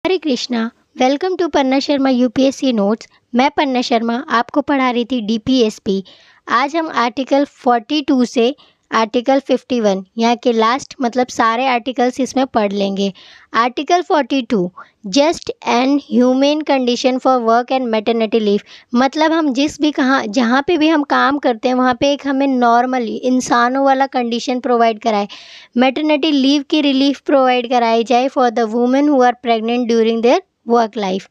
Hare Krishna. Welcome to Panna Sharma UPSC notes. मैं पन्ना शर्मा आपको पढ़ा रही थी डीपीएसपी। आज हम आर्टिकल 42 से आर्टिकल 51 यहाँ के लास्ट मतलब सारे आर्टिकल्स इसमें पढ़ लेंगे। Article 42 just and humane condition for work and maternity leave, मतलब हम जिस भी जहाँ पे भी हम काम करते हैं वहाँ पे एक हमें नॉर्मली इंसानों वाला कंडीशन प्रोवाइड कराए। मैटरनिटी लीव की रिलीफ प्रोवाइड कराई जाए for the women who are pregnant during their work life.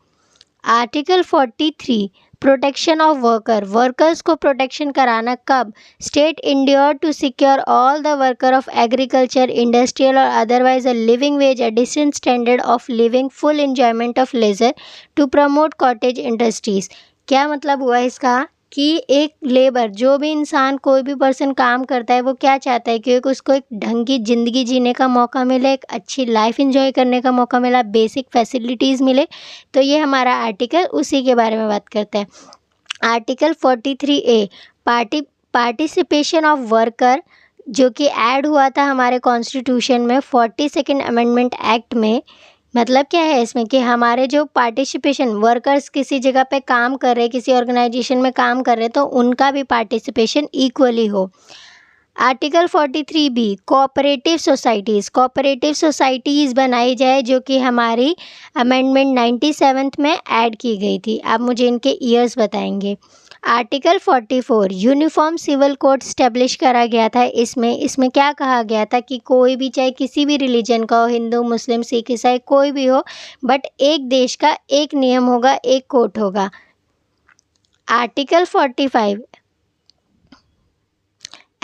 Article 43 protection of workers को प्रोटेक्शन कराना कब? State endure to secure all the worker of agriculture, industrial और otherwise a living wage, a decent standard of living, full enjoyment of leisure, to promote cottage industries. क्या मतलब हुआ इसका कि एक लेबर, जो भी इंसान कोई भी पर्सन काम करता है वो क्या चाहता है कि उसको एक ढंग की ज़िंदगी जीने का मौका मिले, एक अच्छी लाइफ एंजॉय करने का मौका मिला, बेसिक फैसिलिटीज़ मिले। तो ये हमारा आर्टिकल उसी के बारे में बात करता है। Article 43A participation of worker, जो कि ऐड हुआ था हमारे कॉन्स्टिट्यूशन में 42nd अमेंडमेंट एक्ट में। मतलब क्या है इसमें कि हमारे जो पार्टिसिपेशन वर्कर्स किसी जगह पे काम कर रहे, किसी ऑर्गेनाइजेशन में काम कर रहे, तो उनका भी पार्टिसिपेशन इक्वली हो। आर्टिकल 43B कोऑपरेटिव सोसाइटीज़ बनाई जाए, जो कि हमारी अमेंडमेंट 97 में ऐड की गई थी। आप मुझे इनके ईयर्स बताएंगे। Article 44 uniform civil code establish करा गया था। इसमें क्या कहा गया था कि कोई भी, चाहे किसी भी रिलीजन का हो, हिंदू मुस्लिम सिख ईसाई कोई भी हो, बट एक देश का एक नियम होगा, एक कोड होगा। Article 45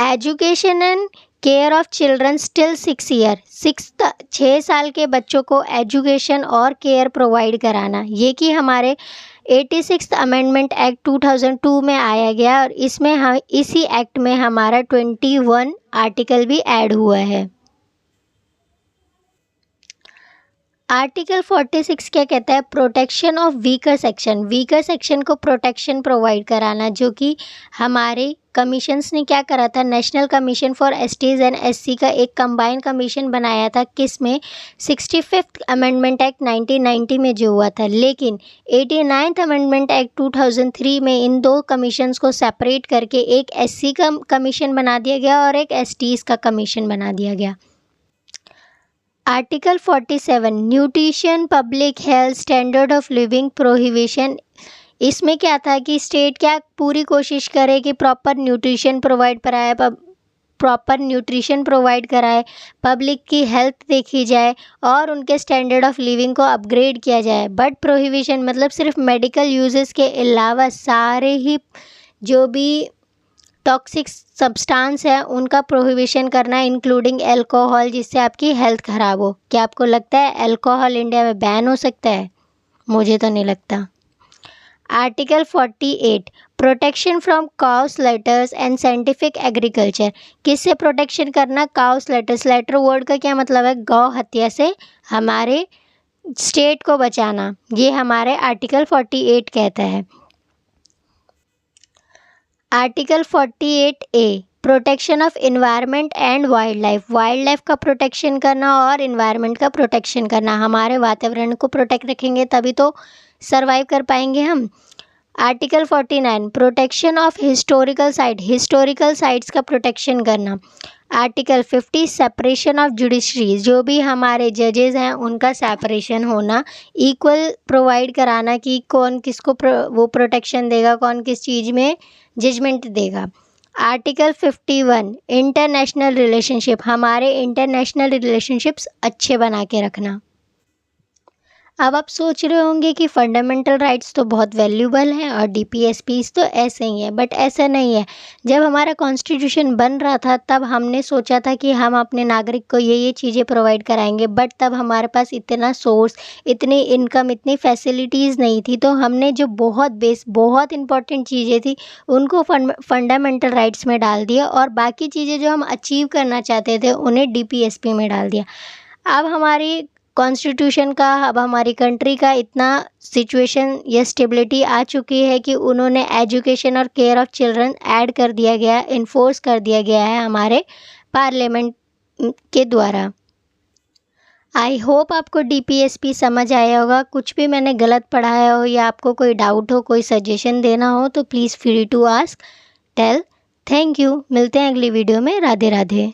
education and care of children still 6 year, 6 साल के बच्चों को एजुकेशन और केयर प्रोवाइड कराना, ये कि हमारे 86th अमेंडमेंट एक्ट 2002 में आया गया और इसमें इसी एक्ट में हमारा 21 आर्टिकल भी ऐड हुआ है। आर्टिकल 46 क्या कहता है? प्रोटेक्शन ऑफ वीकर सेक्शन को प्रोटेक्शन प्रोवाइड कराना, जो कि हमारे कमीशंस ने क्या करा था, national commission for STs and SC का एक कंबाइंड कमीशन बनाया था। किस में? 65th अमेंडमेंट एक्ट 1990 में जो हुआ था। लेकिन 89th अमेंडमेंट एक्ट 2003 में इन दो कमीशंस को सेपरेट करके एक एससी का कमीशन बना दिया गया और एक एसटीज का कमीशन बना दिया गया। Article 47 nutrition, public health, standard of living prohibition. इसमें क्या था कि स्टेट क्या पूरी कोशिश करे कि प्रॉपर न्यूट्रिशन प्रोवाइड कराए, पब्लिक की हेल्थ देखी जाए और उनके स्टैंडर्ड ऑफ लिविंग को अपग्रेड किया जाए। बट प्रोहिबिशन मतलब सिर्फ मेडिकल यूजेस के अलावा सारे ही जो भी टॉक्सिक सब्सटेंस है उनका प्रोहिबिशन करना, इंक्लूडिंग अल्कोहल, जिससे आपकी हेल्थ ख़राब हो। क्या आपको लगता है अल्कोहल इंडिया में बैन हो सकता है? मुझे तो नहीं लगता। Article 48 protection from cow Slater's and scientific agriculture. किससे प्रोटेक्शन करना? काउ स्लैटर वर्ड का क्या मतलब है? गौ हत्या से हमारे स्टेट को बचाना, ये हमारे आर्टिकल 48 कहता है। Article 48A protection of environment and wild life का प्रोटेक्शन करना और इन्वायरमेंट का प्रोटेक्शन करना। हमारे वातावरण को प्रोटेक्ट रखेंगे तभी तो सरवाइव कर पाएंगे हम। Article 49 protection of historical sites का प्रोटेक्शन करना। आर्टिकल 50 सेपरेशन ऑफ जुडिशरी, जो भी हमारे जजेस हैं उनका सेपरेशन होना, इक्वल प्रोवाइड कराना कि कौन किसको वो प्रोटेक्शन देगा, कौन किस चीज़ में जजमेंट देगा। आर्टिकल 51 इंटरनेशनल रिलेशनशिप, हमारे इंटरनेशनल रिलेशनशिप्स अच्छे बना के रखना। अब आप सोच रहे होंगे कि फंडामेंटल राइट्स तो बहुत वैल्यूबल हैं और डीपीएसपीस तो ऐसे ही हैं, बट ऐसा नहीं है। जब हमारा कॉन्स्टिट्यूशन बन रहा था तब हमने सोचा था कि हम अपने नागरिक को ये चीज़ें प्रोवाइड कराएंगे, बट तब हमारे पास इतना सोर्स, इतनी इनकम, इतनी फैसिलिटीज़ नहीं थी। तो हमने जो बहुत इंपॉर्टेंट चीज़ें थी उनको फंडामेंटल राइट्स में डाल दिया और बाकी चीज़ें जो हम अचीव करना चाहते थे उन्हें डीपीएसपी में डाल दिया। अब हमारी कॉन्स्टिट्यूशन का, अब हमारी कंट्री का इतना सिचुएशन या स्टेबिलिटी आ चुकी है कि उन्होंने एजुकेशन और केयर ऑफ चिल्ड्रन ऐड कर दिया गया, इन्फोर्स कर दिया गया है हमारे पार्लियामेंट के द्वारा। आई होप आपको DPSP समझ आया होगा। कुछ भी मैंने गलत पढ़ाया हो या आपको कोई डाउट हो, कोई सजेशन देना हो तो please free to ask tell. Thank you. मिलते हैं अगली वीडियो में। राधे राधे।